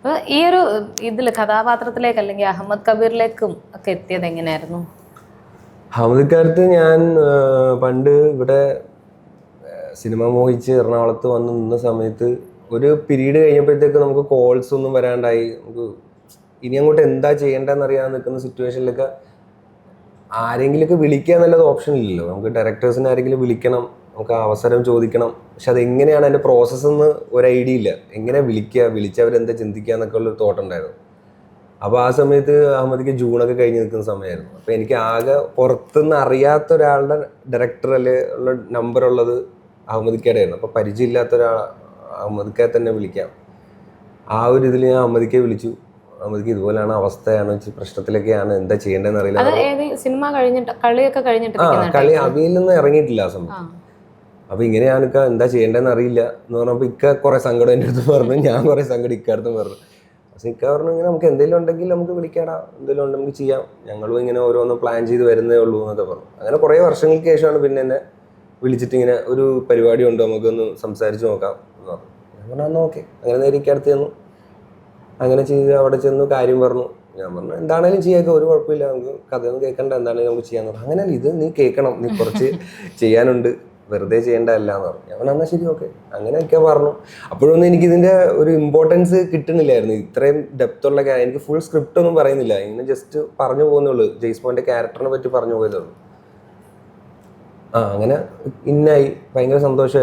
അപ്പോൾ ഈ ഒരു ഇതിൽ കഥാപാത്രത്തിലേക്ക് അല്ലെങ്കിൽ അഹമ്മദ് കബീറിലേക്കും ഒക്കെ എത്തിയത് എങ്ങനെയായിരുന്നു? അഹമ്മദ്ക്കാരത്ത് ഞാൻ പണ്ട് ഇവിടെ സിനിമ മോഹിച്ച് എറണാകുളത്ത് വന്ന് നിന്ന സമയത്ത് ഒരു പീരീഡ് കഴിഞ്ഞപ്പോഴത്തേക്ക് നമുക്ക് കോൾസ് ഒന്നും വരാണ്ടായി. നമുക്ക് ഇനി അങ്ങോട്ട് എന്താ ചെയ്യേണ്ടതെന്ന് അറിയാൻ നിൽക്കുന്ന സിറ്റുവേഷനിലൊക്കെ ആരെങ്കിലുമൊക്കെ വിളിക്കുക എന്നുള്ളത് ഓപ്ഷൻ ഇല്ലല്ലോ. നമുക്ക് ഡയറക്ടേഴ്സിനെ ആരെങ്കിലും വിളിക്കണം, നമുക്ക് അവസരം ചോദിക്കണം. പക്ഷെ അതെങ്ങനെയാണ് അതിൻ്റെ പ്രോസസ്സെന്ന് ഒരു ഐഡിയ ഇല്ല. എങ്ങനെ വിളിച്ചവരെന്താ ചിന്തിക്കുക എന്നൊക്കെ ഉള്ളൊരു തോട്ടുണ്ടായിരുന്നു. അപ്പോൾ ആ സമയത്ത് അഹമ്മദിക്ക് ജൂണൊക്കെ കഴിഞ്ഞ് നിൽക്കുന്ന സമയമായിരുന്നു. അപ്പോൾ എനിക്ക് ആകെ പുറത്തുനിന്ന് അറിയാത്ത ഒരാളുടെ ഡയറക്ടർ അല്ലെ ഉള്ള നമ്പർ ഉള്ളത് അഹമ്മദിക്കയുടെ ആയിരുന്നു. അപ്പോൾ പരിചയമില്ലാത്ത ഒരാൾ അഹമ്മദിക്കയെ തന്നെ വിളിക്കാം. ആ ഒരു ഇതിൽ ഞാൻ അഹമ്മദിക്കയെ വിളിച്ചു. അഹമ്മദിക്ക് ഇതുപോലെയാണ് അവസ്ഥയാണ്, പ്രശ്നത്തിലൊക്കെയാണ്, എന്താ ചെയ്യേണ്ടതെന്ന് അറിയില്ല. സിനിമ കഴിഞ്ഞിട്ട് കളി കളി അവിയിൽ നിന്ന് ഇറങ്ങിയിട്ടില്ല ആ സമയത്ത്. അപ്പോൾ ഇങ്ങനെയാണ് എന്താ ചെയ്യേണ്ടതെന്ന് അറിയില്ല എന്ന് പറഞ്ഞപ്പോൾ ഇക്ക കുറേ സങ്കടം എൻ്റെ അടുത്ത് പറഞ്ഞു, ഞാൻ കുറേ സങ്കടം ഇക്കാടുത്ത് പറഞ്ഞു. പക്ഷെ ഇക്ക പറഞ്ഞു ഇങ്ങനെ നമുക്ക് എന്തെങ്കിലും ഉണ്ടെങ്കിൽ നമുക്ക് വിളിക്കാടാ, എന്തെങ്കിലും ഉണ്ടെങ്കിൽ നമുക്ക് ചെയ്യാം, ഞങ്ങളും ഇങ്ങനെ ഓരോന്ന് പ്ലാൻ ചെയ്ത് വരുന്നേ ഉള്ളൂ എന്നൊക്കെ പറഞ്ഞു. അങ്ങനെ കുറേ വർഷങ്ങൾക്ക് ശേഷമാണ് പിന്നെ എന്നെ വിളിച്ചിട്ട് ഇങ്ങനെ ഒരു പരിപാടി ഉണ്ട്, നമുക്കൊന്ന് സംസാരിച്ച് നോക്കാം എന്ന് പറഞ്ഞു. ഞാൻ പറഞ്ഞു എന്നാൽ ഓക്കെ. അങ്ങനെ നേരെ ഇക്കടുത്ത് ചെന്നു, അങ്ങനെ ചെയ്ത് അവിടെ ചെന്നു കാര്യം പറഞ്ഞു. ഞാൻ പറഞ്ഞു എന്താണേലും ചെയ്യാൻ ഒരു കുഴപ്പമില്ല, നമുക്ക് കഥയൊന്നും കേൾക്കണ്ട, എന്താണെങ്കിലും നമുക്ക് ചെയ്യാന്ന് പറഞ്ഞു. അങ്ങനെയല്ല, ഇത് നീ കേൾക്കണം, നീ കുറച്ച് ചെയ്യാനുണ്ട്, വെറുതെ ചെയ്യേണ്ടതല്ല എന്ന് പറഞ്ഞു. ഞാൻ പറഞ്ഞു എന്നാൽ ശരി ഓക്കെ. അങ്ങനെയൊക്കെ പറഞ്ഞു. അപ്പോഴൊന്നും എനിക്കിതിൻ്റെ ഒരു ഇമ്പോർട്ടൻസ് കിട്ടുന്നില്ലായിരുന്നു. ഇത്രയും ഡെപ്തുള്ള എനിക്ക് ഫുൾ സ്ക്രിപ്റ്റ് ഒന്നും പറയുന്നില്ല, ഇങ്ങനെ ജസ്റ്റ് പറഞ്ഞു പോകുന്നുള്ളൂ. ജെയ്സ്മോൻ്റെ ക്യാരക്ടറിനെ പറ്റി പറഞ്ഞു പോയതുള്ളൂ. അങ്ങനെ ഇന്നായി ഭയങ്കര സന്തോഷമായിരുന്നു.